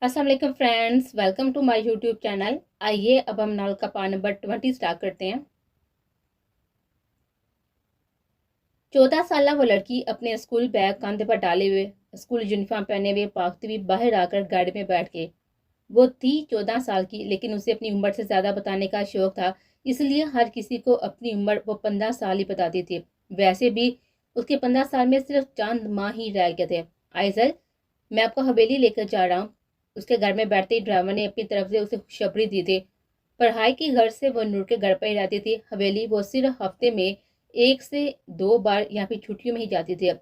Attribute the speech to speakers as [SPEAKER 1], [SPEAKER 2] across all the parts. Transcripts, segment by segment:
[SPEAKER 1] अस्सलाम वालेकुम friends, welcome to my YouTube channel. आइए अब हम नावल का पार्ट नंबर 20 स्टार्ट करते हैं। 14 साल वो लड़की अपने स्कूल बैग कंधे पर डाले हुए, स्कूल यूनिफॉर्म पहने हुए भागती हुई बाहर आकर गाड़ी में बैठ गई। वो थी 14 साल की, लेकिन उसे अपनी उम्र से ज्यादा बताने का शौक था, इसलिए हर किसी को अपनी उम्र वो 15 साल ही बताती थी। वैसे भी उसके 15 साल में सिर्फ चंद माह ही रह गए थे। आइजल, मैं आपको हवेली लेकर जा रहा हूँ। उसके घर में बैठते ही ड्राइवर ने अपनी तरफ से उसे खुशखबरी दी थी। पढ़ाई के घर से वो नूर के घर पर ही रहती थी। हवेली वो सिर्फ हफ्ते में 1 से 2 बार या फिर छुट्टियों में ही जाती थी।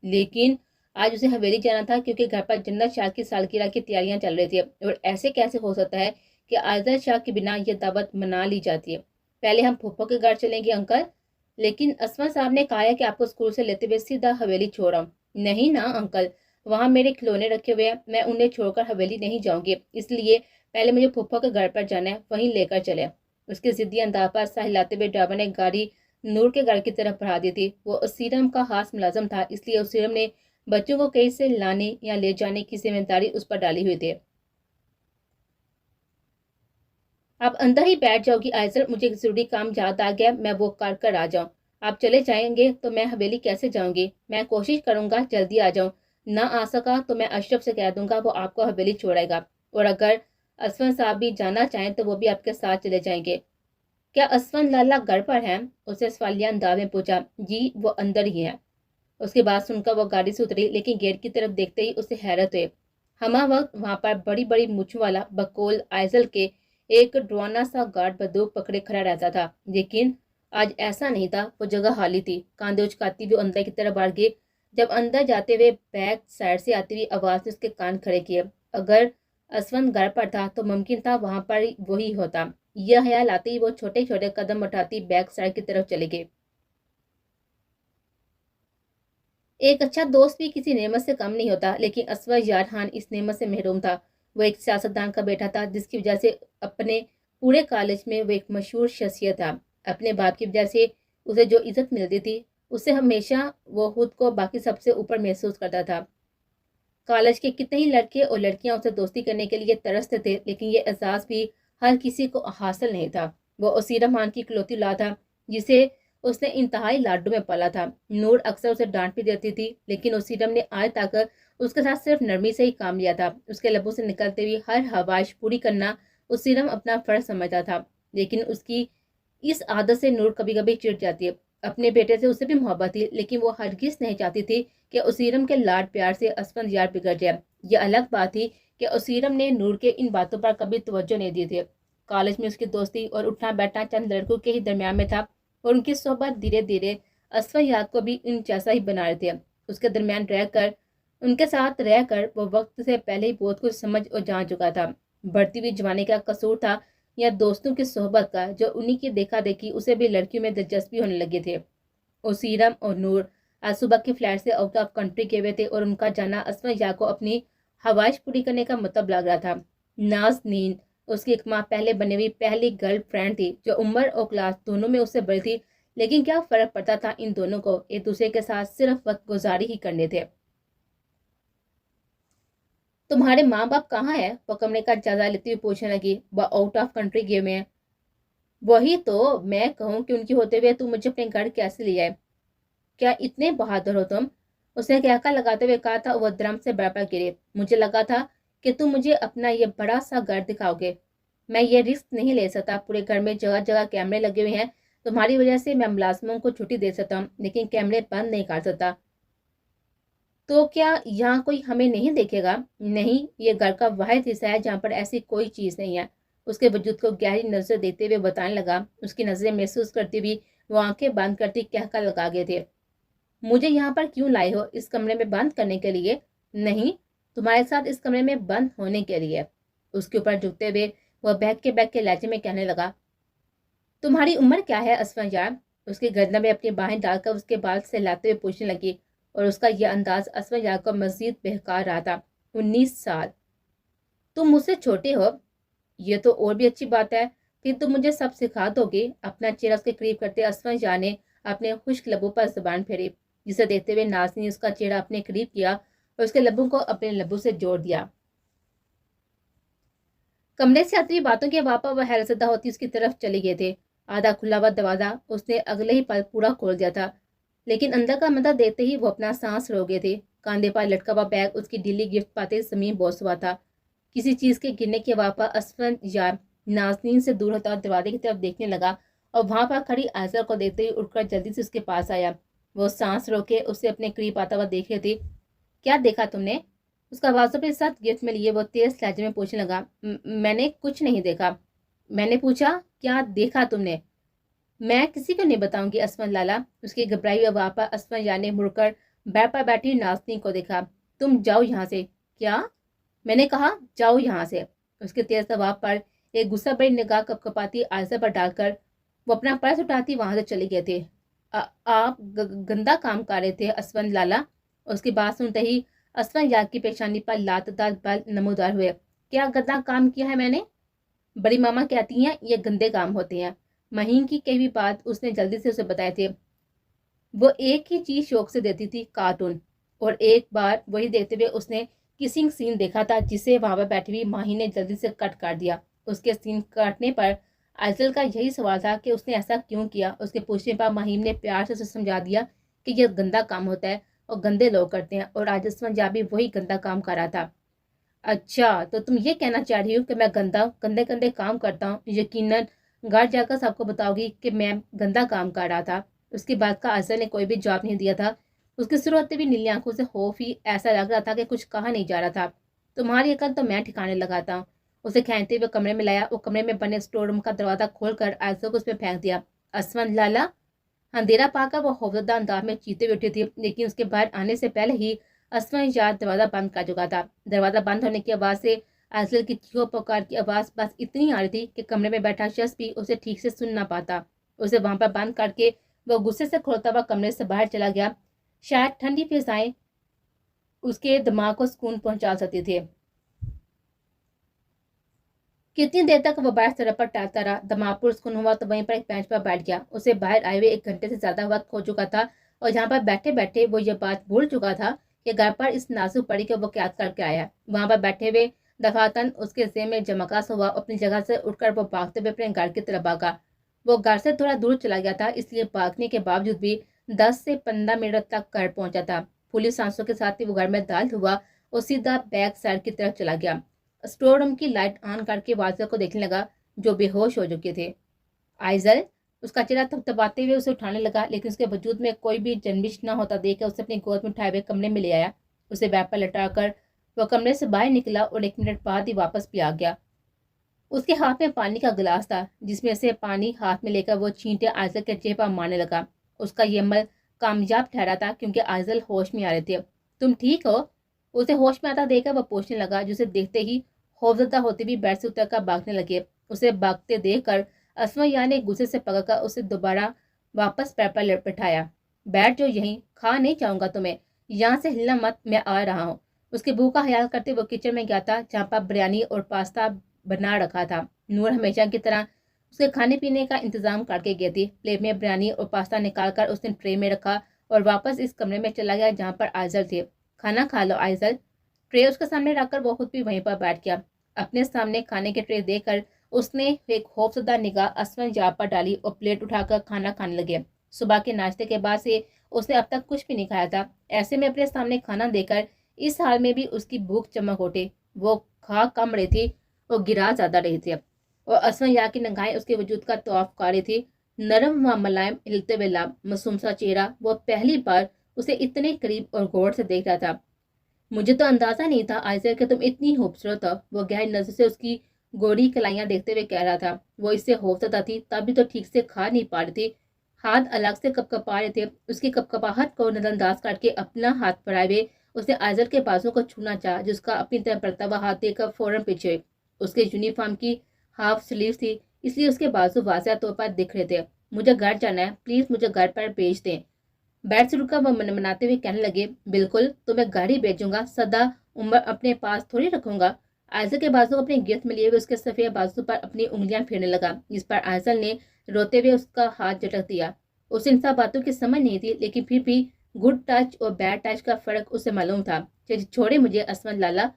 [SPEAKER 1] लेकिन आज उसे हवेली जाना था क्योंकि घर पर जन्नत शाह की सालगिरह की तैयारियां चल रही थी। और ऐसे कैसे हो सकता है कि आयदर शाह के बिना ये दावत मना ली जाती है। पहले हम फूफो के घर चलेंगे अंकल, लेकिन असमा साहब ने कहा है कि आपको स्कूल से लेते हुए सीधा हवेली छोड़ आऊं। नहीं ना अंकल, वहां मेरे खिलौने रखे हुए हैं, मैं उन्हें छोड़कर हवेली नहीं जाऊंगी, इसलिए पहले मुझे फूफो के घर पर जाना है, वहीं लेकर चले। उसके जिद्दी अंदाज पर सहलाते हुए ड्राइवर ने गाड़ी नूर के घर की तरफ बढ़ा दी थी। वो उसीरम का खास मुलाजम था, इसलिए उसीरम ने बच्चों को कहीं से लाने या ले जाने की जिम्मेदारी उस पर डाली हुई थी। आप अंदर ही बैठ जाओगी आयसर, मुझे एक जरूरी काम याद आ गया, मैं वो कर आ जाऊं। आप चले जाएंगे तो मैं हवेली कैसे जाऊंगी? मैं कोशिश करूंगा जल्दी आ जाऊं। ना आ सका तो मैं अशरफ से कह दूंगा, वो आपको हवेली छोड़ेगा। और अगर असफन साहब भी जाना चाहें तो वो भी आपके साथ चले जाएंगे। क्या असफन लाला घर पर हैं? उसे सवालिया अंदाज में पूछा। जी, वो अंदर ही है। उसकी बात सुनकर वो गाड़ी से उतरी, लेकिन गेट की तरफ देखते ही उसे हैरत हुई। हमा वक्त वहां पर बड़ी बड़ी मुछ वाला बकोल आइजल के एक डरावना सा गार्ड बंदूक पकड़े खड़ा रहता था। लेकिन आज ऐसा नहीं था, वो जगह खाली थी। कांधे उचकाती हुई अंदर की तरफ बढ़ गई। जब अंदर जाते हुए बैक साइड से आती हुई आवाज ने उसके कान खड़े किए। अगर असवंत घर पर था तो मुमकिन था वहां पर वही होता। यह ख्याल आते ही वो छोटे छोटे कदम उठाती बैक साइड की तरफ चले गए। एक अच्छा दोस्त भी किसी नेमत से कम नहीं होता, लेकिन असवर यार खान इस नेमत से महरूम था। वो एक सियासतदान का बेटा था, जिसकी वजह से अपने पूरे कॉलेज में वो एक मशहूर शख्सियत था। अपने बाप की वजह से उसे जो इज्जत मिलती थी, उससे हमेशा वो खुद को बाकी सबसे ऊपर महसूस करता था। कॉलेज के कितने ही लड़के और लड़कियां उससे दोस्ती करने के लिए तरसते थे, लेकिन ये एहसास भी हर किसी को हासिल नहीं था। वो उसीरा मान की इकलौती औलाद था, जिसे उसने इंतहाई लाडू में पाला था। नूर अक्सर उसे डांट भी देती थी, लेकिन उसीरम ने आज तक उसके साथ सिर्फ नरमी से ही काम लिया था। उसके लबों से निकलते हुए हर हवाइश पूरी करना उसीरम अपना फर्ज समझता था। लेकिन उसकी इस आदत से नूर कभी कभी चिढ़ जाती है। अपने बेटे से उसे भी मोहब्बत थी, लेकिन वो हरगिज नहीं चाहती थी कि उसीरम के लाड प्यार से असफंद यार बिगड़ जाए। यह अलग बात थी कि उसीरम ने नूर के इन बातों पर कभी तवज्जो नहीं दी थी। कॉलेज में उसकी दोस्ती और उठना बैठना चंद लड़कों के ही दरमियान में था, और उनकी सोहबत धीरे धीरे असफर याद को भी इन जैसा ही बना रहे थे। उसके दरमियान रहकर, उनके साथ रहकर वो वक्त से पहले ही बहुत कुछ समझ और जान चुका था। बढ़ती हुई जवानी का कसूर था या दोस्तों की सोहबत का, जो उन्हीं की देखा देखी उसे भी लड़कियों में दिलचस्पी होने लगे थे। ओसीरम और नूर आज सुबह के फ्लैट से आउट ऑफ कंट्री गए हुए थे, और उनका जाना असमा या को अपनी हवाइश पूरी करने का मतलब लग रहा था। नाज़नीन उसकी एक माह पहले बनी हुई पहली गर्ल फ्रेंड थी, जो उम्र और क्लास दोनों में उससे बड़ी थी। लेकिन क्या फर्क पड़ता था, इन दोनों को एक दूसरे के साथ सिर्फ वक्त गुजारी ही करने थे। तुम्हारे माँ बाप कहाँ है? वो कमरे का जायजा लेती हुई पूछने लगी। वह आउट ऑफ कंट्री गए हुए हैं। वही तो मैं कहूँ कि उनके होते हुए तू मुझे अपने घर कैसे ले आए? क्या इतने बहादुर हो तुम? उसने कहका लगाते हुए कहा था। वह ड्रम से बराबर गिरे। मुझे लगा था कि तुम मुझे अपना ये बड़ा सा घर दिखाओगे। मैं ये रिस्क नहीं ले सकता। पूरे घर में जगह जगह कैमरे लगे हुए हैं। तुम्हारी वजह से मैं मुलाजमों को छुट्टी दे सकता हूँ, लेकिन कैमरे बंद नहीं कर सकता। तो क्या यहाँ कोई हमें नहीं देखेगा? नहीं, ये घर का वाहिद हिस्सा है जहाँ पर ऐसी कोई चीज नहीं है। उसके वजूद को गहरी नजर देते हुए बताने लगा। उसकी नजरें महसूस करती हुई वो आंखें बंद करती कहका लगा गए थे। मुझे यहाँ पर क्यों लाए हो? इस कमरे में बंद करने के लिए? नहीं, तुम्हारे साथ इस कमरे में बंद होने के लिए। उसके ऊपर झुकते हुए वह बहक के लहजे में कहने लगा। तुम्हारी उम्र क्या है असफर यार? उसके गर्दन में अपनी बाहें डालकर उसके बाल सहलाते हुए पूछने लगी, और उसका यह अंदाज असफर यार को मजीद बहका रहा था। 19 साल। तुम मुझसे छोटे हो? ये तो और भी अच्छी बात है। फिर तुम मुझे सब सिखा दोगे? अपना चेहरा उसके करीब करते असफर यार ने अपने खुश्क लबों पर जुबान फेरी, जिसे देखते हुए नाज ने उसका चेहरा अपने करीब किया और उसके लबों को अपने लबों से जोड़ दिया। कमरे से आती हुई बातों के वापा वह हैरत ज़दा होती उसकी तरफ चले गए थे। आधा खुला हुआ दरवाज़ा उसने अगले ही पल पूरा खोल दिया था, लेकिन अंदर का मंदा देखते ही वो अपना सांस रोक गए थे। कांधे पर लटका हुआ बैग उसकी ढीली गिफ्ट पाते जमीन बोस हुआ था। किसी चीज़ के गिरने के वापा असफन यार नाज़नीन से दूर होता और दरवाजे की तरफ देखने लगा और वहां पर खड़ी आयशा को देखते ही उठकर जल्दी से उसके पास आया। वो सांस रोके उसे अपने करीब आता हुआ देख रहे थे। क्या देखा तुमने? उसका आवाज़ अपने साथ गिफ्ट में लिए वो तेज लहजे में पूछने लगा। मैंने कुछ नहीं देखा। मैंने पूछा, क्या देखा तुमने? मैं किसी को नहीं बताऊंगी असफन लाला। उसकी घबराई हुई आवाज़ पर असफन यार ने मुड़कर बैठ पर बैठी नाज़नीन को देखा। तुम जाओ यहाँ से। क्या? मैंने कहा जाओ यहाँ से। उसके तेज दबाव पर एक गुस्सा भरी निगाह कपकपाती आयशा पर डालकर वो अपना पर्स उठाती वहां से चले गए थे। आप गंदा काम कर रहे थे असफन लाला। उसकी बात सुनते ही असफन यार की पेशानी पर लातदार बल नमूदार हुए। क्या गंदा काम किया है मैंने? बड़ी मामा कहती हैं ये गंदे काम होते हैं। महीन की कई भी बात उसने जल्दी से उसे बताए थे। वो एक ही चीज शौक से देती थी, कार्टून। और एक बार वही देखते हुए उसने किसिंग सीन देखा था जिसे वहां पर बैठी हुई माही ने जल्दी से कट कर दिया। उसके सीन काटने पर आइजल का यही सवाल था कि उसने ऐसा क्यों किया। उसके पूछने पर माहिम ने प्यार से उसे समझा दिया कि यह गंदा काम होता है और गंदे लोग करते हैं और आज पंजाबी वही गंदा काम कर रहा था। अच्छा, तो तुम ये कहना चाह रही हो कि मैं गंदे गंदे काम करता हूँ? यकीनन घर जाकर सबको बताओगी कि मैं गंदा काम कर रहा था। उसकी बात का आयशा ने कोई भी जवाब नहीं दिया था। उसकी सुर होते भी नीली आंखों से खौफ ही ऐसा लग रहा था कि कुछ कहा नहीं जा रहा था। तुम्हारी अकल तो मैं ठिकाने लगाता हूँ। उसे खींचते हुए कमरे में लाया। वो कमरे में बने स्टोर रूम का दरवाजा खोलकर आयशा को उसमें फेंक दिया। असवन लाला। अंधेरा पाकर वो खौफजदा अंदाज में चीते हुए उठी थी, लेकिन उसके बाहर आने से पहले ही असवन यार दरवाजा बंद कर चुका था। दरवाजा बंद होने की आवाज से आजल की चीखों पुकार की आवाज बस इतनी आ रही थी कि कमरे में बैठा शख्स भी उसे ठीक से सुन ना पाता। उसे वहां पर बंद करके वो गुस्से से खोलता हुआ कमरे से बाहर चला गया। शायद ठंडी फिजाएं उसके दिमाग को सुकून पहुंचा सकती थी। कितनी देर तक वो बाहर सड़क पर टहलता रहा। दिमाग पुरस्कुन हुआ तो वहीं पर एक बेंच पर बैठ गया। उसे बाहर आए हुए 1 घंटे से ज्यादा वक्त हो चुका था और यहाँ पर बैठे बैठे वो ये बात भूल चुका था कि घर पर इस नाजुक पड़ी को वो क्या करके आया। वहां पर बैठे हुए दफातन उसके जेब में जमकास हुआ। अपनी जगह से उठकर वो भागते हुए अपने घर की तरफ भागा। वो घर से थोड़ा दूर चला गया था, इसलिए भागने के बावजूद भी 10 से 15 मिनट तक घर पहुंचा था। पुलिस सांसों के साथ ही वो घर में दाखिल हुआ और सीधा बैक साइड की तरफ चला गया। स्टोर रूम की लाइट ऑन करके वाजिया को देखने लगा जो बेहोश हो चुके थे। आइजल। उसका चेहरा थपथपाते हुए उसे उठाने लगा, लेकिन उसके वजूद में कोई भी जन्मिश न होता देखकर उसे अपनी गोद में उठाए हुए कमरे में ले आया। उसे बैग पर लटाकर वह कमरे से बाहर निकला और 1 मिनट बाद ही वापस भी आ गया। उसके हाथ में पानी का गिलास था, जिसमें से पानी हाथ में लेकर वो छींटे आइजल के चेहरे पर मारने लगा। उसका ये अमल कामयाब ठहरा था क्योंकि आइजल होश में आ रहे थे। तुम ठीक हो? उसे होश में आता देखकर वह पूछने लगा, जिसे देखते ही खौफजदा होते भी बेड से उतरकर भागने लगे। उसे भागते देखकर असमैया ने गुस्से से पकड़कर उसे दोबारा वापस पैर पर बैठाया। बैठ जो यहीं, खा नहीं चाहूंगा तुम्हें। यहाँ से हिलना मत, मैं आ रहा हूँ। उसके भूख का ख्याल करते वो किचन में गया था जहाँ पर बिरयानी और पास्ता बना रखा था। नूर हमेशा की तरह उसके खाने पीने का इंतजाम करके गई थी। प्लेट में बिरयानी और पास्ता निकालकर उसने ट्रे में रखा और वापस इस कमरे में चला गया जहाँ पर आइजल थे। खाना खा लो आइजल। ट्रे उसके सामने रखकर वो खुद भी वहीं पर बैठ गया। अपने सामने खाने के ट्रे देखकर उसने एक खौफजदा निगाह असवन यार पर डाली और प्लेट उठाकर खाना खाने लगे। सुबह के नाश्ते के बाद से उसने अब तक कुछ भी नहीं खाया था। ऐसे में अपने सामने खाना देकर इस हाल में भी उसकी भूख चमक उठे। वो खा कम रही थी और गिरा ज्यादा रही थी और असवन यार की निगाहें उसके वजूद का तौफ कर रही थी। नरम व मुलायम हिलते हुए लाभ मासूम सा चेहरा। वो पहली बार उसे इतने करीब और गौर से देख रहा था। मुझे तो अंदाजा नहीं था आयशा कि तुम इतनी खूबसूरत हो। वो गहरी नजर से उसकी गोरी कलाइयां देखते हुए कह रहा था। वो इससे खौफजदा थी, तभी तो ठीक से खा नहीं पा रही थी। हाथ अलग से कपकपा रहे थे। उसकी कपकपाहट को नजरअंदाज करके अपना हाथ बढ़ाए हुए उसने आयशा के बाजू को छूना चाहा, जिसका अपनी तरफ बढ़ता हुआ हाथ देकर फौरन पीछे। उसके यूनिफॉर्म की हाफ स्लीव थी, इसलिए उसके बाजू वाज़ह तौर पर दिख रहे थे। मुझे घर जाना है, प्लीज मुझे घर पर भेज दें। बैठ से रुका वह मनमनाते हुए कहने लगे, बिल्कुल तुम्हें घर ही भेजूंगा, सदा उम्र अपने पास थोड़ी रखूंगा। आयशल के बाजू अपने गिरफ्त में लिए हुए उसके सफेद बाजू पर अपनी उंगलियां फेरने लगा, जिस पर आयशल ने रोते हुए उसका हाथ झटक दिया। उसे इन सब बातों की समझ नहीं थी, लेकिन फिर भी गुड टच और बैड टच का फर्क उसे मालूम था। छोड़े मुझे असमत लाला।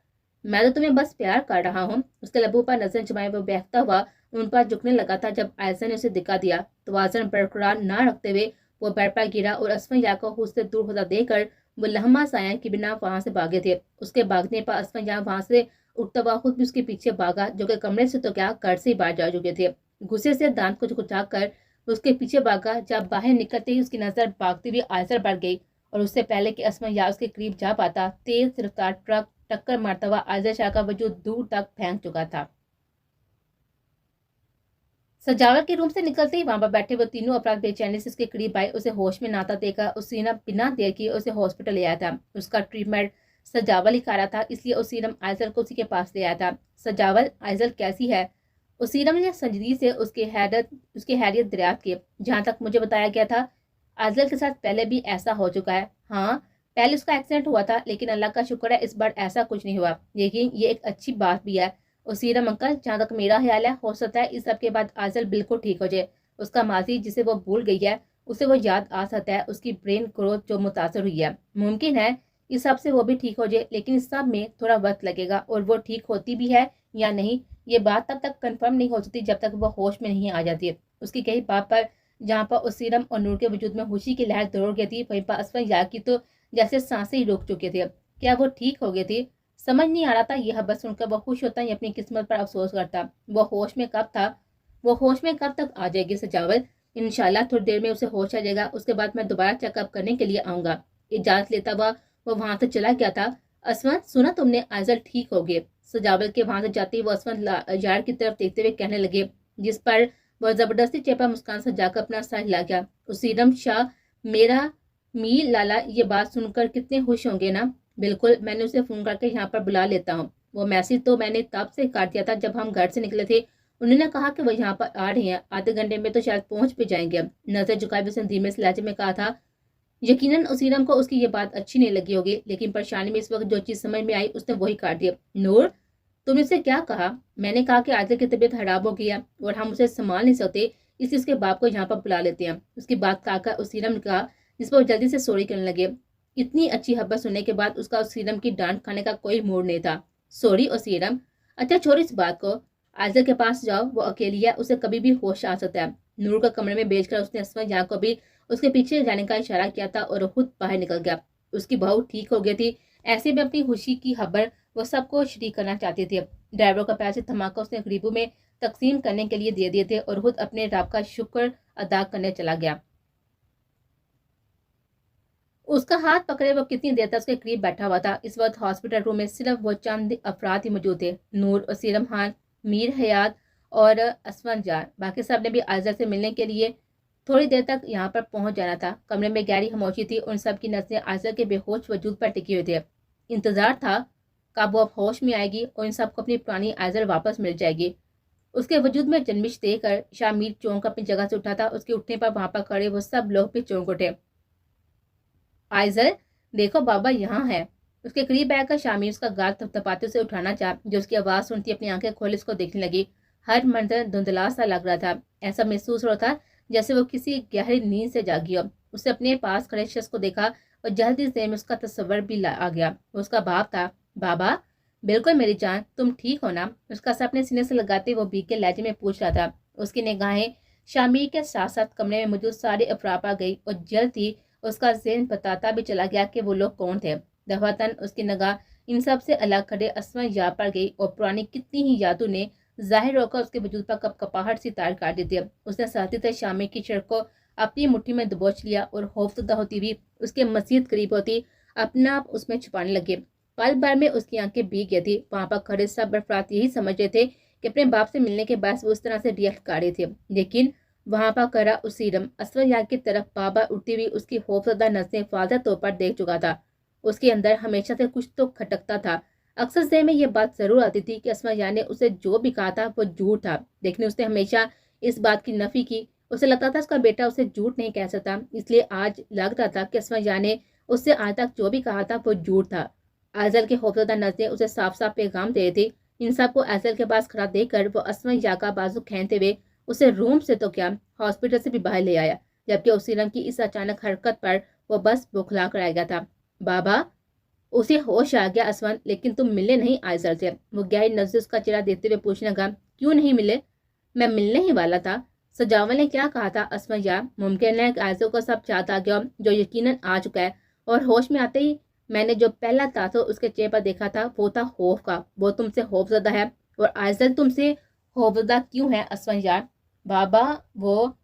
[SPEAKER 1] मैं तो तुम्हें बस प्यार कर रहा हूँ। उसके लबों पर नजर जमाए वो बहकता हुआ उन पर झुकने लगा था। जब आयशा ने उसे दिखा दिया तो वाजन बरकरार न रखते हुए वो बेड पर गिरा और असफिया को उससे दूर होता देखकर वो लहमा साया के बिना वहां से भागे थे। उसके भागने पर असफिया वहां से उठता हुआ खुद भी उसके पीछे भागा, जो कि कमरे से तो क्या घर से ही बाहर जा चुके थे। गुस्से से दांत को कुचकुचा कर उसके पीछे भागा। जब बाहर निकलते ही उसकी नजर भागती हुई आयशा पर गई और उससे पहले कि असफिया उसके करीब जा पाता, तेज रफ्तार ट्रक टक्कर मारता हुआ आयशा शाह का वजूद दूर तक फेंक चुका था। सजावट के रूम से निकलते ही वहां पर बैठे वो तीनों अपराध बेचैनी से उसके करीब आए। उसे होश में नाता देखा उसीनम बिना देर किए उसे हॉस्पिटल ले आया था। उसका ट्रीटमेंट सजावल ही करा था, इसलिए उसीनम आयजल को उसी के पास ले आया था। सजावल, आयजल कैसी है? उसीनम ने संजीदगी से उसकी हैरियत दरियाफ्त की। जहां तक मुझे बताया गया था आयजल के साथ पहले भी ऐसा हो चुका है। हाँ, पहले उसका एक्सीडेंट हुआ था, लेकिन अल्लाह का शुक्र है इस बार ऐसा कुछ नहीं हुआ। लेकिन ये एक अच्छी बात भी है। उसीरम अंकल, जहाँ तक मेरा ख्याल है, हो सकता है इस सब के बाद आजल बिल्कुल ठीक हो जाए। उसका माजी जिसे वो भूल गई है उसे वो याद आ सकता है। उसकी ब्रेन ग्रोथ जो मुतासर हुई है, मुमकिन है इस सब से वो भी ठीक हो जाए, लेकिन इस सब में थोड़ा वक्त लगेगा। और वो ठीक होती भी है या नहीं, ये बात तब तक कंफर्म नहीं हो सकती जब तक वो होश में नहीं आ जाती। उसकी कही बात पर जहाँ पर उसीरम और नूर के वजूद में खुशी की लहर दौड़ गई थी, वहीं पर असफर यार की तो जैसे सांसें ही रुक चुके थे। क्या वो ठीक हो गए थे? समझ नहीं आ रहा था। यह बस सुनकर वो खुश होता या अपनी किस्मत पर अफसोस करता। वो होश में कब था? वो होश में कब तक आ जाएगी सजावल? इंशाल्लाह थोड़ी देर में उसे होश आ जाएगा। उसके बाद मैं दोबारा चेकअप करने के लिए आऊंगा। इजाजत लेता हुआ वो वहां से चला गया था। असवंत, सुना तुमने? आजल ठीक हो गए। सजावल के वहां से जाते ही वो असवंत यार की तरफ देखते हुए कहने लगे, जिस पर वह जबरदस्ती चेपा मुस्कान सजाकर अपना सर हिला गया। उसीरम शाह, मेरा मीर लाला ये बात सुनकर कितने खुश होंगे ना। बिल्कुल, मैंने उसे फोन करके यहाँ पर बुला लेता हूँ। वो मैसेज तो मैंने तब से काट दिया था जब हम घर से निकले थे। उन्होंने कहा कि वो यहाँ पर आ रहे हैं, आधे घंटे में तो शायद पहुंच भी जाएंगे। नजर झुकाए उसने धीमे से लहजे में कहा था। यकीनन उसीरम को उसकी ये बात अच्छी नहीं लगी होगी, लेकिन परेशानी में इस वक्त जो चीज समझ में आई उसने वही काट दिया। नूर, तुमने उसे क्या कहा? मैंने कहा कि आदिल की तबीयत खराब हो गई है और हम उसे संभाल नहीं सकते, इसलिए उसके बाप को यहाँ पर बुला लेते हैं। उसकी बात कहकर उसीरम ने कहा, जिस पर वो जल्दी से सॉरी करने लगे। इतनी अच्छी खबर सुनने के बाद उसका उसीरम की डांट खाने का कोई मूड नहीं था। सॉरी उसीरम? अच्छा छोड़ इस बात को, आदिल के पास जाओ, वो अकेली है, उसे कभी भी होश आ सकता है। नूर को कमरे में भेजकर उसने असफर यहाँ को भी उसके पीछे जाने का इशारा किया था और खुद बाहर निकल गया। उसकी बहू ठीक हो गई थी, ऐसे में अपनी खुशी की खबर वो सबको शरीक करना चाहती थी। ड्राइवर का पैसे धमाका उसने गरीबों में तकसीम करने के लिए दे दिए थे और खुद अपने रब का शुक्र अदा करने चला गया। उसका हाथ पकड़े वो कितनी देर तक उसके करीब बैठा हुआ था। इस वक्त हॉस्पिटल रूम में सिर्फ वो चंद अफराद ही मौजूद थे, नूर, वसीरम खान, मीर हयात और असमान जार। बाकी सब ने भी आयशा से मिलने के लिए थोड़ी देर तक यहाँ पर पहुंच जाना था। कमरे में गहरी खामोशी थी। उन सब की नजरें आयशा के बेहोश वजूद पर टिकी हुई थी। इंतजार था कब वो अब होश में आएगी और इन सबको अपनी पुरानी आयशा वापस मिल जाएगी। उसके वजूद में जन्मिश देकर शामिर चौंक अपनी जगह से उठा था। उसके उठने पर वहां पर खड़े वो सब लोग भी चौंक उठे। आयजल, देखो बाबा यहाँ है। उसके करीब आकर शामिर उसका गाल थपथपाते उसे उठाना चाहा। जो उसकी आवाज सुनती अपनी आंखें खोले उसको देखने लगी। हर मंजर धुंधला सा लग रहा था। ऐसा महसूस हो रहा था जैसे वो किसी गहरी नींद से जागी हो। उसने अपने पास खड़े शख्स को देखा और जल्दी से में उसका तस्वर भी आ गया। उसका बाप था। बाबा, बिल्कुल मेरी जान, तुम ठीक हो ना? उसका सर अपने सीने से लगाते वो भीग के लहजे में पूछ रहा था। उसकी निगाहें शामिर के साथ साथ कमरे में मौजूद सारे अफराद पर गई और जल्द ही उसका ज़हन बताता भी चला गया कि वो लोग कौन थे। दफातन उसकी निगाह इन सब से अलग खड़े असमा याद पर गई और पुरानी कितनी ही यादों ने जाहिर होकर उसके वजूद पर कपकपाहट सी तार काट दी थी। उसने सहते थे शामिर की शर्ट को अपनी मुट्ठी में दबोच लिया और खौफजदा होती हुई उसके मजीद करीब होती अपना आप उसमें छुपाने लगे। पल भर में उसकी आंखें भीग गई थी। वहां पर खड़े सब अफराद यही समझ रहे थे कि अपने बाप से मिलने के बाद वो उस तरह से रिएक्ट कर रहे थे, लेकिन वहां पर करा उसीरम असवर यार की तरफ बाबा उठती हुई उसकी खौफजदा नजरें वाज़ेह तौर पर देख चुका था। उसके अंदर हमेशा से कुछ तो खटकता था। अक्सर ज़हन में यह बात जरूर आती थी कि असमा यार ने उसे जो भी कहा था वो झूठ था, लेकिन उसने हमेशा इस बात की नफी की। उसे लगता था उसका बेटा उसे झूठ नहीं कह सकता, इसलिए आज लग रहा था कि असमा यार ने उससे आज तक जो भी कहा था वो झूठ था। आजल के खौफजदा नजरें उसे साफ साफ पैगाम दे रही थी। इन सब को आजल के पास खड़ा देखकर वो असमा यार का बाजू खींचते हुए उसे रूम से तो क्या हॉस्पिटल से भी बाहर ले आया, जबकि उसीरम की इस अचानक हरकत पर वो बस बौखला कर आ गया था। बाबा, उसे होश आ गया असवन, लेकिन तुम मिले नहीं आयजल से। वो गहरी नजर से उसका चेहरा देखते हुए पूछने लगा, क्यों नहीं मिले? मैं मिलने ही वाला था। सजावल ने क्या कहा था असवन यार? मुमकिन है कि आयजल को सब याद आ गया जो यकीनन आ चुका है। और होश में आते ही मैंने जो पहला तासुर उसके चेहरे पर देखा था वो था खौफ का। वो तुमसे खौफजदा है। और आयजल तुमसे खौफजदा क्यों है असवन यार? बाबा वो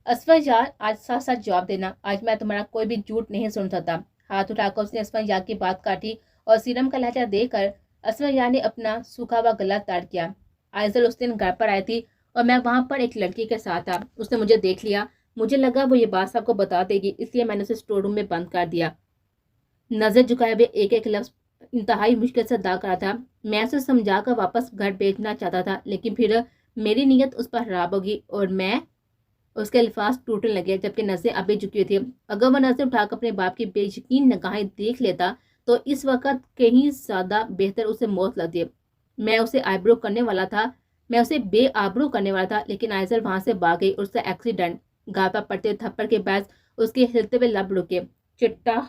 [SPEAKER 1] असफर यार, आज साथ साथ जवाब देना। आज मैं तुम्हारा कोई भी झूठ नहीं सुन सकता। हाथ उठाकर उसने असफर यार की बात काटी और सीरम का लहजा देकर असफर यार ने अपना सूखा हुआ गला ताड़ किया। आयजल उस दिन घर पर आई थी और मैं वहां पर एक लड़की के साथ था। उसने मुझे देख लिया। मुझे लगा वो ये बात सबको बता देगी, इसलिए मैंने उसे स्टोर रूम में बंद कर दिया। नजर झुकाए हुए एक एक लफ्ज इंतहाई मुश्किल से अदा करा था। मैं उसे समझाकर वापस घर भेजना चाहता था, लेकिन फिर मेरी नीयत उस पर खराब होगी और मैं उसके अल्फाज टूटने लगे, जबकि नजरें अभी झुकी हुई थी। अगर वह नजर उठाकर अपने बाप की बेयकीन निगाहें देख लेता तो इस वक्त कहीं ज्यादा बेहतर उसे मौत लगती। मैं उसे आईब्रो करने वाला था, मैं उसे बेआबरू करने वाला था, लेकिन आयजल वहां से भाग गई और उसका एक्सीडेंट। गाल पर पड़ते हुए थप्पड़ के बाद उसके हिलते हुए लब रुके। चिट्टा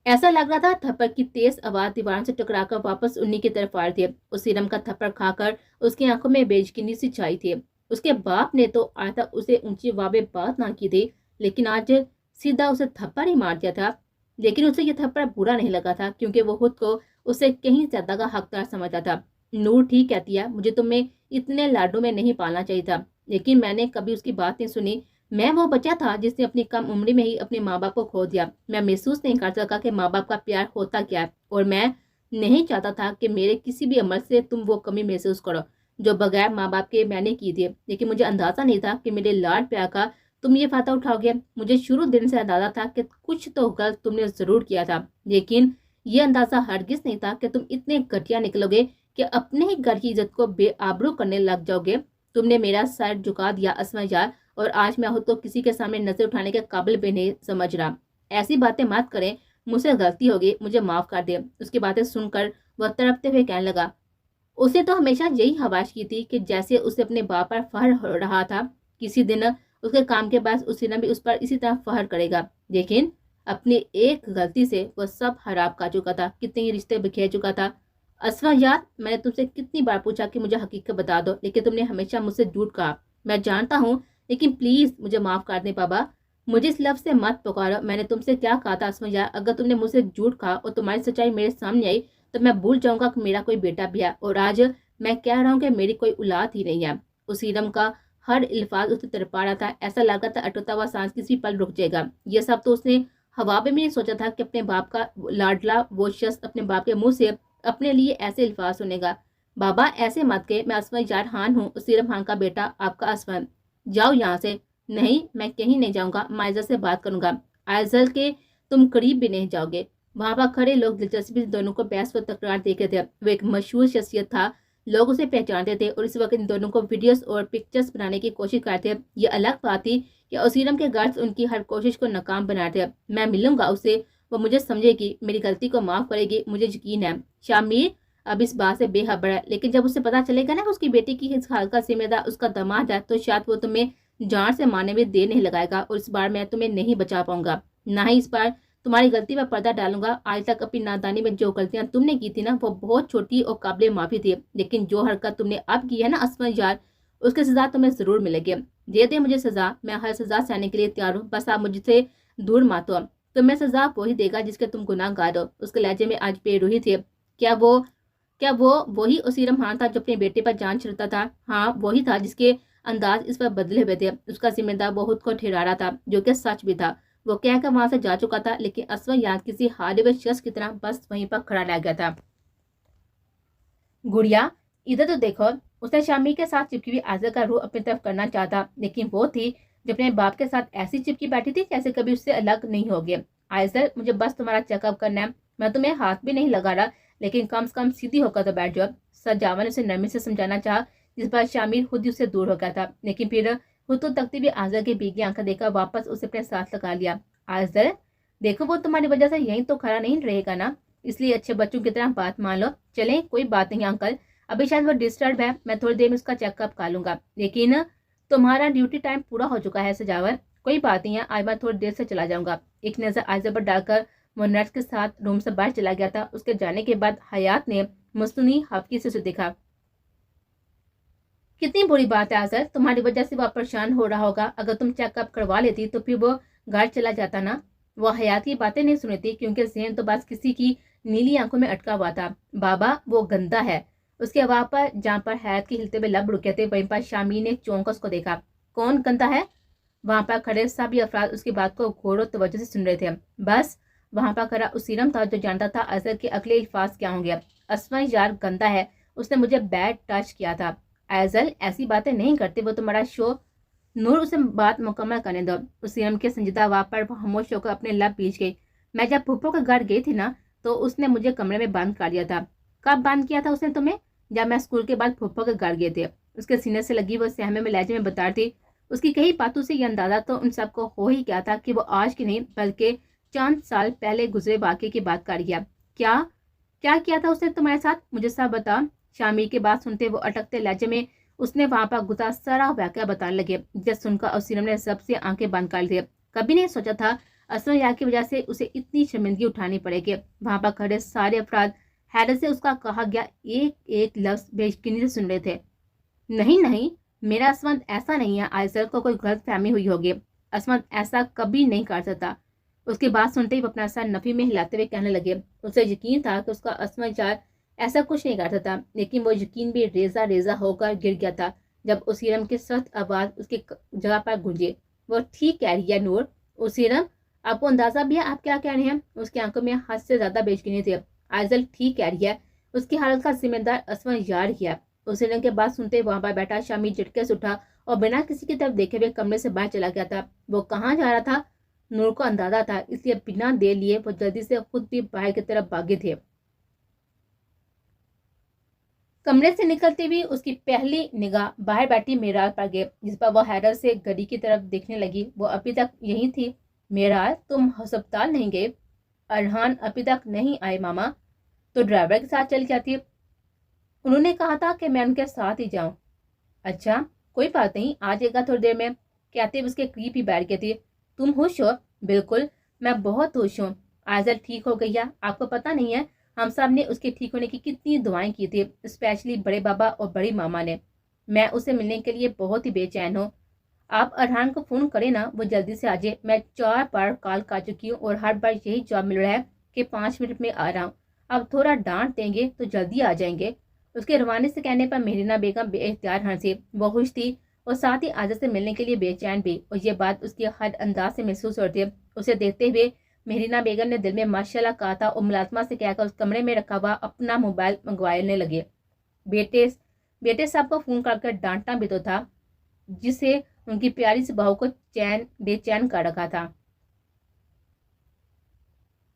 [SPEAKER 1] ऐसा लग रहा था थप्पड़ की तेज आवाज दीवार से टकराकर वापस उन्हीं की तरफ आ रही थी। उस सीरम का थप्पड़ खाकर उसकी आंखों में बेयकीनी सी छाई थी। उसके बाप ने तो आज तक उसे ऊंची वाबे बात ना की थी, लेकिन आज सीधा उसे थप्पड़ ही मार दिया था। लेकिन उसे यह थप्पड़ बुरा नहीं लगा था, क्योंकि वो खुद को उससे कहीं ज्यादा का हकदार समझता था। नूर ठीक कहती है, मुझे तुम्हें इतने लाडों में नहीं पालना चाहिए था, लेकिन मैंने कभी उसकी बात नहीं सुनी। मैं वो बच्चा था जिसने अपनी कम उम्र में ही अपने माँ बाप को खो दिया। मैं महसूस नहीं कर सका कि माँ बाप का प्यार होता क्या है, और मैं नहीं चाहता था कि मेरे किसी भी अमल से तुम वो कमी महसूस करो जो बगैर माँ बाप के मैंने की थी। लेकिन मुझे अंदाजा नहीं था कि मेरे लाड प्यार का तुम ये फायदा उठाओगे। मुझे शुरू दिन से अंदाजा था कि कुछ तो गलत तुमने जरूर किया था, लेकिन ये अंदाजा हरगिज नहीं था कि तुम इतने घटिया निकलोगे कि अपने ही घर की इज्जत को बेआबरू करने लग जाओगे। तुमने मेरा सर झुका दिया असमा यार, और आज मैं खुद को किसी के सामने नजर उठाने के काबिल भी नहीं समझ रहा। ऐसी बातें मत करें, मुझसे गलती होगी, मुझे माफ कर दे। उसकी बातें सुनकर वह तड़पते हुए कहने लगा, उसे तो हमेशा यही हवाश की थी कि जैसे उसे अपने बाप पर फहर हो रहा था, किसी दिन उसके काम के बाद उसी ने भी उस पर इसी तरह फहर करेगा। लेकिन अपनी एक गलती से वह सब खराब कर चुका था, कितने ही रिश्ते बिखेर चुका था। असफा यार, मैंने तुमसे कितनी बार पूछा कि मुझे हकीकत बता दो, लेकिन तुमने हमेशा मुझसे झूठ कहा। मैं जानता हूँ, लेकिन प्लीज मुझे माफ कर दे बाबा। मुझे इस लफ्ज से मत पुकारो। मैंने तुमसे क्या कहा था असफा यार? अगर तुमने मुझसे झूठ कहा और तुम्हारी सच्चाई मेरे सामने आई तो मैं भूल जाऊंगा कि मेरा कोई बेटा भी है, और आज मैं कह रहा हूँ कि मेरी कोई औलाद ही नहीं है। उस सीरम का हर इल्फाज उसे तड़पा रहा था। ऐसा लगा था अटूटा हुआ सांस किसी पल रुक जाएगा। ये सब तो उसने हवा में भी नहीं सोचा था कि अपने बाप का लाडला वो शख्स अपने बाप के मुंह से अपने लिए ऐसे अल्फाज सुनेगा। बाबा ऐसे मत के, मैं असफर यार खान हूँ, सीरम खान का बेटा, आपका असफर। जाओ यहाँ से। नहीं, मैं कहीं नहीं जाऊंगा, मैं आयजल से बात करूंगा। आयजल के तुम करीब भी नहीं जाओगे। वहां पर खड़े लोग दिलचस्पी से दोनों को बहस व तकरार देखे थे। वो एक मशहूर शख्सियत था, लोग उसे पहचानते थे और इस वक्त इन दोनों को वीडियोस और पिक्चर्स बनाने की कोशिश करते। ये अलग बात थी कि ओसीरम के गर्द उनकी हर कोशिश को नाकाम बनाते। मैं मिलूंगा उससे, वो मुझे समझेगी, मेरी गलती को माफ करेगी, मुझे यकीन है। शामिर अब इस बात से बेखबर है, लेकिन जब उसे पता चलेगा ना उसकी बेटी की इस हाल का जिम्मेदार उसका दामाद है, तो शायद वो तुम्हें जान से मारने में देर नहीं लगाएगा, और इस बार मैं तुम्हें नहीं बचा पाऊंगा। ना ही इस बार तुम्हारी गलती पर पर्दा डालूंगा। आज तक अपनी नादानी में जो गलतियां तुमने की थी ना, वो बहुत छोटी और काबिल माफी थी, लेकिन जो हरकत तुमने अब की है ना असफर यार, उसकी सजा तुम्हें जरूर मिलेगी। दे दे मुझे सजा, मैं हर सजा सहने के लिए तैयार हूँ, बस आप मुझसे दूर मत हो। तुम्हें सजा वही देगा जिसके तुम गुनाहगार हो। उसके लहजे में आज बेरूही थी। क्या वो वही ओसीरम खान था जो अपने बेटे पर जान छिड़ता था? हाँ, वही था जिसके अंदाज इस पर बदले हुए थे। उसका जिम्मेदार वो खुद को ठहरा रहा था, जो कि सच भी था। वो कहकर वहां से जा चुका था, लेकिन असफर यार किसी हारे हुए शख्स की तरह बस वहीं पर खड़ा रह गया था। गुड़िया, इधर तो देखो। उसने शामी के साथ चिपकी हुई आयशा का रूह अपनी तरफ करना चाहता, लेकिन वो थी जो अपने बाप के साथ ऐसी चिपकी बैठी थी जैसे कभी उससे अलग नहीं हो गया। आयशा, मुझे बस तुम्हारा चेकअप करना है, मैं तुम्हें हाथ भी नहीं लगा रहा, लेकिन कम से कम सीधी होकर तो बैठ जाओ। सजावा ने उसे नरमी से समझाना चाहा, जिस पर शामिर खुद ही उससे दूर हो गया था, लेकिन फिर खुद तो तकती भी आयशा की भीगी आंखें देखकर वापस उसे अपने साथ लगा लिया। आयशा, देखो वो तुम्हारी वजह से यहीं तो खड़ा नहीं रहेगा ना, इसलिए अच्छे बच्चों की तरह बात मान लो। चले, कोई बात नहीं अंकल, अभी शायद वो डिस्टर्ब है, मैं थोड़ी देर में उसका चेकअप कर लूंगा। लेकिन तुम्हारा ड्यूटी टाइम पूरा हो चुका है सजावर, कोई बात नहीं है, आज मैं थोड़ी देर से चला जाऊंगा। एक नजर आयशा पर डालकर وہ نرس کے ساتھ روم سے باہر چلا گیا تھا۔ اس کے جانے کے بعد حیات نے مصنوعی خفگی سے اسے دیکھا۔ کتنی بری بات ہے آزر، تمہاری وجہ سے وہ پریشان ہو رہا ہوگا، اگر تم چیک اپ کروا لیتی تو پھر وہ گھر چلا جاتا نا۔ وہ حیات کی باتیں نہیں سنی تھی کیونکہ ذہن تو بس کسی کی نیلی آنکھوں میں اٹکا ہوا تھا۔ بابا وہ گندا ہے، اس کے آواز پر جہاں پر حیات کے ہلتے ہوئے لب رکے تھے وہیں پر شامی نے چونک کر اس کو دیکھا۔ کون گندا ہے؟ وہاں پر کھڑے سبھی افراد اس کی بات کو غور و توجہ سے سن رہے تھے۔ بس وہاں پر کھڑا اسیرم تھا جو جانتا تھا اظہر کے اگلے الفاظ کیا ہوں گے۔ اسما یار گندا ہے، اس نے مجھے بیڈ ٹچ کیا تھا۔ ایزل ایسی باتیں نہیں کرتے، وہ تمہارا شو۔ نور اسے بات مکمل کرنے دو۔ اسیرم کے سنجیدہ آواز پر وہ خاموش ہو کر اپنے لب بیچ گئی۔ میں جب پھپھو کے گھر گئی تھی نا تو اس نے مجھے کمرے میں بند کر دیا تھا۔ کب بند کیا تھا اس نے تمہیں؟ جب میں اسکول کے بعد پھپھو کے گھر گئے تھے۔ اس کے سینے سے لگی وہ سہمے میں لہجے میں بتا رہی تھی۔ اس کی کئی باتوں سے یہ اندازہ تو ان سب کو ہو ہی کیا تھا کہ وہ آج کی نہیں بلکہ چند سال پہلے گزرے واقعے کی بات کر گیا۔ کیا کیا تھا اس نے تمہارے ساتھ؟ مجھے سب بتا۔ شامی کی بات سنتے وہ اٹکتے لہجے میں اس نے وہاں پر گزرا سارا واقعہ بتانے لگے، جس سن کر اسیرم نے سب سے آنکھیں بند کر لی۔ کبھی نہیں سوچا تھا اسما یار کی وجہ سے اسے اتنی شرمندگی اٹھانی پڑے گی۔ وہاں پر کھڑے سارے افراد حیرت سے اس کا کہا گیا ایک ایک لفظ بے یقینی سے سن رہے تھے۔ نہیں، میرا عصمت ایسا نہیں ہے، آئزل کو کوئی غلط فہمی ہوئی ہوگی، عصمت ایسا کبھی نہیں کر سکتا۔ اس کی بات سنتے ہی وہ اپنا سر نفی میں ہلاتے ہوئے کہنے لگے۔ اسے یقین تھا کہ اس کا عصمت یار ایسا کچھ نہیں کر سکتا، لیکن وہ یقین بھی ریزہ ریزہ ہو کر گر گیا تھا جب اسیرم کی سخت آواز اس کی جگہ پر گونجی۔ وہ ٹھیک کہہ رہی ہے نور۔ اسیرم آپ کو اندازہ بھی ہے آپ کیا کہہ رہے ہیں؟ اس کی آنکھوں میں حد سے زیادہ بے یقینی تھی۔ آئزل ٹھیک کہہ رہی ہے، اس کی حالت کا ذمہ دار عصمت یار ہی ہے۔ اسیرم کے بعد سنتے وہاں پر بیٹھا شامی جھٹکے سے اٹھا اور بنا کسی کی طرف دیکھے ہوئے کمرے سے باہر چلا گیا تھا۔ وہ کہاں جا رہا تھا؟ نور کو اندازہ تھا، اس لیے بنا دیر لیے وہ جلدی سے خود بھی باہر کی طرف بھاگے تھے۔ کمرے سے نکلتے ہوئے اس کی پہلی نگاہ باہر بیٹھی معراج پر گئی، جس پر وہ حیرت سے گھڑی کی طرف دیکھنے لگی۔ وہ ابھی تک یہیں تھی؟ معراج تم ہسپتال نہیں گئے؟ ارحان ابھی تک نہیں آئے ماما، تو ڈرائیور کے ساتھ چل جاتی۔ انہوں نے کہا تھا کہ میں ان کے ساتھ ہی جاؤں۔ اچھا کوئی بات نہیں، آ جائے گا تھوڑی دیر میں، کہتے اس کے قریب ہی بیٹھ گئی تھی۔ تم خوش ہو؟ بالکل، میں بہت خوش ہوں۔ آئزل ٹھیک ہو گئی ہے؟ آپ کو پتہ نہیں ہے ہم سب نے اس کے ٹھیک ہونے کی کتنی دعائیں کی تھی، اسپیشلی بڑے بابا اور بڑی ماما نے۔ میں اسے ملنے کے لیے بہت ہی بے چین ہوں۔ آپ ارحان کو فون کریں نا، وہ جلدی سے آ جائے۔ میں 4 بار کال کر چکی ہوں اور ہر بار یہی جواب مل رہا ہے کہ 5 منٹ میں آ رہا ہوں۔ اب تھوڑا ڈانٹ دیں گے تو جلدی آ جائیں گے۔ اس کے روانے سے کہنے پر مہرینہ بیگم بے اختیار ہنسی۔ وہ خوش تھی اور ساتھ ہی آزر سے ملنے کے لیے بے چین بھی، اور یہ بات اس کی حد انداز سے محسوس ہوتی ہے۔ اسے دیکھتے ہوئے مہرینہ بیگم نے دل میں ماشاءاللہ کہا تھا اور ملازمہ سے کہہ کر اس کمرے میں رکھا ہوا اپنا موبائل منگوانے لگے۔ بیٹے صاحب کو فون کر کر ڈانٹنا بھی تو تھا، جسے ان کی پیاری سی بہو کو بے چین کر رکھا تھا۔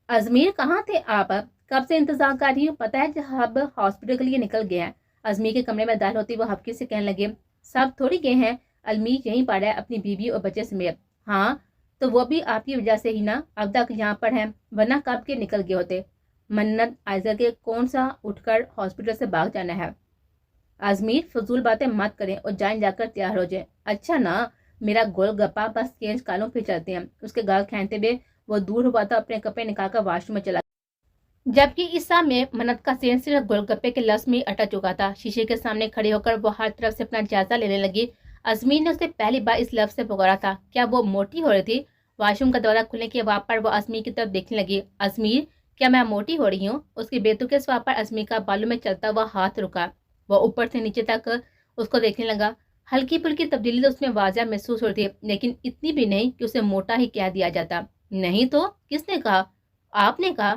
[SPEAKER 1] ازمیر کہاں تھے آپ؟ کب سے انتظار کر رہی ہوں، پتہ ہے جب ہاسپٹل کے لیے نکل گیا ہے۔ ازمیر کے کمرے میں داخل ہوتی وہ حفقی سے کہنے لگے۔ سب تھوڑی گئے ہیں، المیر یہیں پر ہے اپنی بیوی اور بچے سمیت۔ ہاں تو وہ بھی آپ کی وجہ سے ہی نا اب تک یہاں پر ہیں، ورنہ کب کے نکل گئے ہوتے۔ منت آئزل کے کون سا اٹھ کر ہاسپٹل سے بھاگ جانا ہے؟ ازمیر فضول باتیں مت کریں اور جائیں جا کر تیار ہو جائیں۔ اچھا نا، میرا گول گپا بس چینج کالوں پھر چلتے ہیں۔ اس کے گال کھینچتے ہوئے وہ دور ہوا تھا، اپنے کپڑے نکال کر واش روم میں چلا، جبکہ اس سال میں منت کا ذہن صرف گول گپے کے لفظ میں اٹک چکا تھا۔ شیشے کے سامنے کھڑے ہو کر وہ ہر طرف سے اپنا جائزہ لینے لگی۔ ازمیر نے اسے پہلی بار اس لفظ سے پکارا تھا، کیا وہ موٹی ہو رہی تھی؟ واش روم کا دروازہ کھلنے کے بعد پر وہ ازمیر کی طرف دیکھنے لگی۔ ازمیر کیا میں موٹی ہو رہی ہوں؟ اس کی بیتو کے سوال پر ازمیر کا بالوں میں چلتا ہوا ہاتھ رکا۔ وہ اوپر سے نیچے تک اس کو دیکھنے لگا۔ ہلکی پھلکی تبدیلی تو اس میں واضح محسوس ہو رہی تھی، لیکن اتنی بھی نہیں کہ اسے موٹا ہی کہہ دیا جاتا۔ نہیں تو کس نے کہا؟ آپ نے کہا۔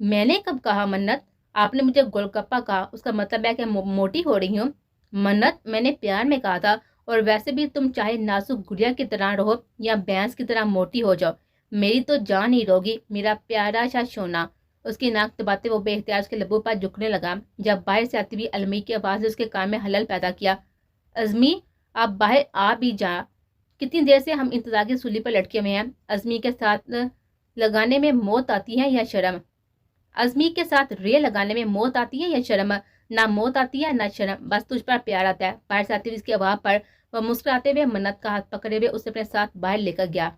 [SPEAKER 1] میں نے کب کہا منت؟ آپ نے مجھے گول گپا کہا، اس کا مطلب ہے کہ موٹی ہو رہی ہوں؟ منت میں نے پیار میں کہا تھا، اور ویسے بھی تم چاہے نازک گڑیا کی طرح رہو یا بھینس کی طرح موٹی ہو جاؤ، میری تو جان ہی رہوگی، میرا پیارا سا سونا۔ اس کی ناک دباتے وہ بے اختیار اس کے لبوں پر جھکنے لگا۔ جب باہر سے آتی ہوئی المیر کی آواز نے اس کے کان میں حلل پیدا کیا۔ ازمیر آپ باہر آ بھی جا، کتنی دیر سے ہم انتظار کی سولی پر لٹکے ہوئے ہیں۔ ازمیر کے ساتھ لگانے میں موت آتی ہے یا شرم؟ ازمیر کے ساتھ ریل لگانے میں موت آتی ہے یا شرم؟ نہ موت آتی ہے نہ شرم، بس تجھ پر پیار آتا ہے۔ باہر سے آتی ہوئی اس کی آواز پر وہ مسکراتے ہوئے منت کا ہاتھ پکڑے ہوئے اسے اپنے ساتھ باہر لے کر گیا۔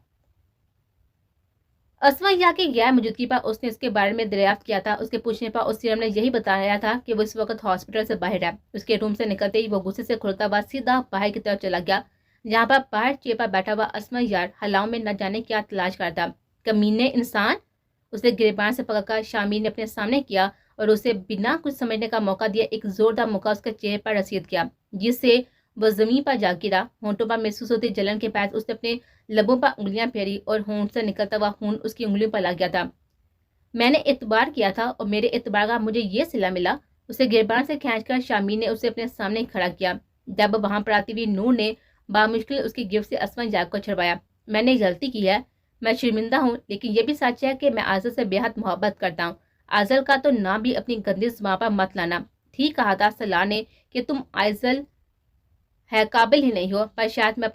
[SPEAKER 1] असमा या की गैर मौजूदगी पर उसने इसके बारे में दरियाफ्त किया था। उसके पूछने पर उस सीएम ने यही बताया था कि वो इस वक्त हॉस्पिटल से बाहर है। उसके रूम से निकलते ही वो गुस्से से खुलता हुआ सीधा बाहर की तरफ चला गया, जहाँ पर बाहर चेयर पर बैठा हुआ असमा यार हलाओं में न जाने क्या तलाश करता। कमीने इंसान, उसे गिरबान से पकड़कर शामी ने अपने सामने किया और उसे बिना कुछ समझने का मौका दिया एक जोरदार मुक्का उसके चेहरे पर रसीद किया, जिससे वह जमीन पर जा गिरा। होंठों पर महसूस होती जलन के बाद उसने अपने लबों पर उंगलियां फेरी और होंठ से निकलता हुआ खून उसकी उंगलियों पर लग गया था। मैंने एतबार किया था और मेरे एतबार का मुझे ये सिला मिला। उसे गिरबान से खींचकर शामी ने उसे अपने सामने खड़ा किया। जब वहां पर आती हुई नूर ने बामुश्किल उसकी गिफ्ट से असमान जाग को छुड़वाया। मैंने गलती की है, मैं शर्मिंदा हूँ, लेकिन ये भी सच है कि मैं आजल से बेहद मोहब्बत करता हूँ। आजल का तो नाम भी अपनी गंदी जुबान पर मत लाना। ठीक कहा था सलाह ने कि तुम आइजल है काबिल ही नहीं हो, पर शायद मैं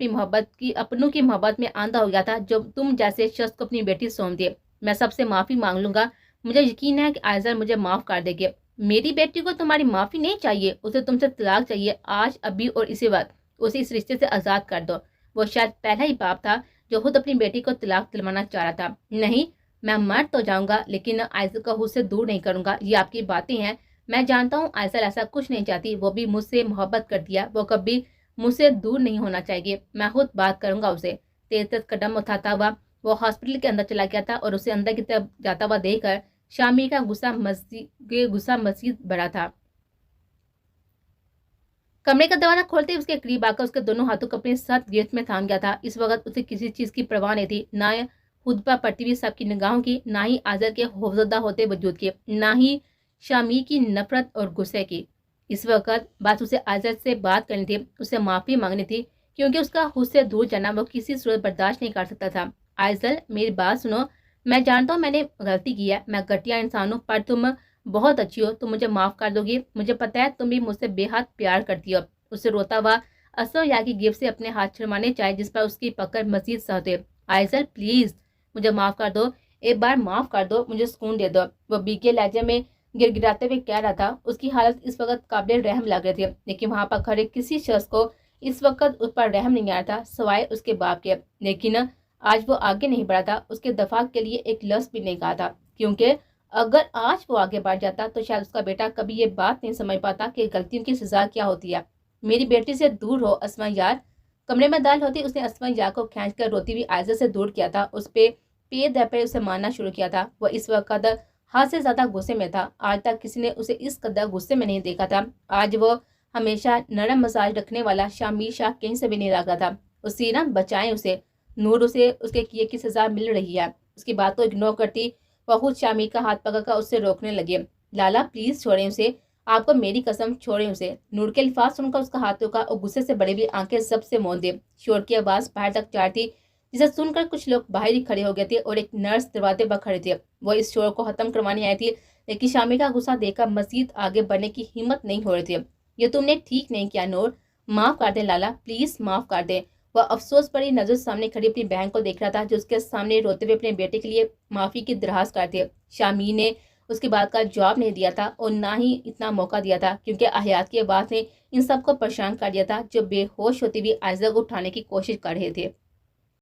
[SPEAKER 1] अपनों की मोहब्बत में आंधा हो गया था जो तुम जैसे शख्स को अपनी बेटी सौंप दिए। मैं सबसे माफी मांग लूंगा। मुझे यकीन है कि आइजल मुझे माफ कर देगी। मेरी बेटी को तुम्हारी माफी नहीं चाहिए, उसे तुमसे तलाक चाहिए, आज, अभी और इसी वक्त। उसे इस रिश्ते से आजाद कर दो। वो शायद पहला ही बाप था जो खुद अपनी बेटी को तलाक दिलवाना चाह रहा था। नहीं, मैं मर तो जाऊंगा लेकिन आइजल को खुद से दूर नहीं करूंगा। ये आपकी बातें हैं। मैं जानता हूँ आइजल ऐसा कुछ नहीं चाहती, वो भी मुझसे मोहब्बत कर दिया, वो कभी मुझसे दूर नहीं होना चाहिए। मैं खुद बात करूंगा उसे। तेज तेज कदम उठाता हुआ वो हॉस्पिटल के अंदर चला गया था और उसे अंदर की तरफ जाता हुआ देखकर शामी का गुस्सा मजीद बढ़ा था। कमरे का दरवाजा खोलते ही उसके करीब आकर उसके दोनों हाथों को अपने साथ गिरफ्त में थाम गया था। इस वक्त उसे किसी चीज की परवाह नहीं थी, ना खुद पर पड़ती हुई सबकी निगाहों की, ना ही आजल के खौफजदा होते वजूद की, ना ही शामी की नफरत और गुस्से की। इस वक्त बात उसे आजल से बात करनी थी, उसे माफी मांगनी थी, क्योंकि उसका खुद से दूर जाना वो किसी सूरत बर्दाश्त नहीं कर सकता था। आजल, मेरी बात सुनो। मैं जानता हूँ मैंने गलती की है, मैं घटिया इंसान हूँ, पर तुम बहुत अच्छी हो, तुम मुझे माफ कर दोगी। मुझे पता है तुम भी मुझसे बेहद प्यार करती हो। उसे रोता हुआ असर या की गिफ्ट से अपने हाथ छुड़वाने चाहे, जिस पर उसकी पकड़ मजीद सहते। आइजल प्लीज मुझे माफ कर दो, एक बार माफ कर दो, मुझे सुकून दे दो। वो बीके लहजे में गिड़गिड़ाते हुए कह रहा था। उसकी हालत इस वक्त काबिल रहम लग रही थी, लेकिन वहां पर खड़े किसी शख्स को इस वक्त उस पर रहम नहीं आ रहा था सवाए उसके बाप के। लेकिन आज वो आगे नहीं बढ़ा था, उसके दफा के लिए एक लफ्ज भी नहीं कहा था, क्योंकि अगर आज वो आगे बढ़ जाता तो शायद उसका बेटा कभी ये बात नहीं समझ पाता कि गलतियों की सजा क्या होती है। मेरी बेटी से दूर हो असमा यार। कमरे में दाल होती उसने असमा यार को खींच कर रोती हुई आयजा से दूर किया था, उस पे पे दर पे उसे मारना शुरू किया था। वह इस वक्त हाथ से ज्यादा गुस्से में था। आज तक किसी ने उसे इस कदर गुस्से में नहीं देखा था। आज वो हमेशा नरम मसाज रखने वाला शामी शाह कहीं से भी नहीं लगा था। उसी ना बचाएं उसे। नूर उसे उसके किए की सजा मिल रही है। उसकी बात को इग्नोर करती वह खुद शामी का हाथ पकड़कर उससे रोकने लगे। लाला प्लीज छोड़ें उसे, आपको मेरी कसम, छोड़ें उसे। नूर के अल्फाज सुनकर उसका हाथ रोका और गुस्से से बड़ी हुई आंखें सबसे मोड़ दी। शोर की आवाज बाहर तक जा रही थी, जिसे सुनकर कुछ लोग बाहर ही खड़े हो गए थे और एक नर्स दरवाजे पर खड़े थे। वो इस शोर को खत्म करवाने आई थी, लेकिन शामी का गुस्सा देखकर मजीद आगे बढ़ने की हिम्मत नहीं हो रही थी। ये तुमने ठीक नहीं किया नूर, माफ कर दे लाला, प्लीज माफ कर दे। वह अफसोस भरी नजर सामने खड़ी अपनी बहन को देख रहा था, जो उसके सामने रोते हुए अपने बेटे के लिए माफी की दरखास्त करते। शामी ने उसकी बात का जवाब नहीं दिया था और ना ही इतना मौका दिया था, क्योंकि हयात की आवाज ने इन सबको परेशान कर दिया था, जो बेहोश होती हुई आयजा को उठाने की कोशिश कर रहे थे।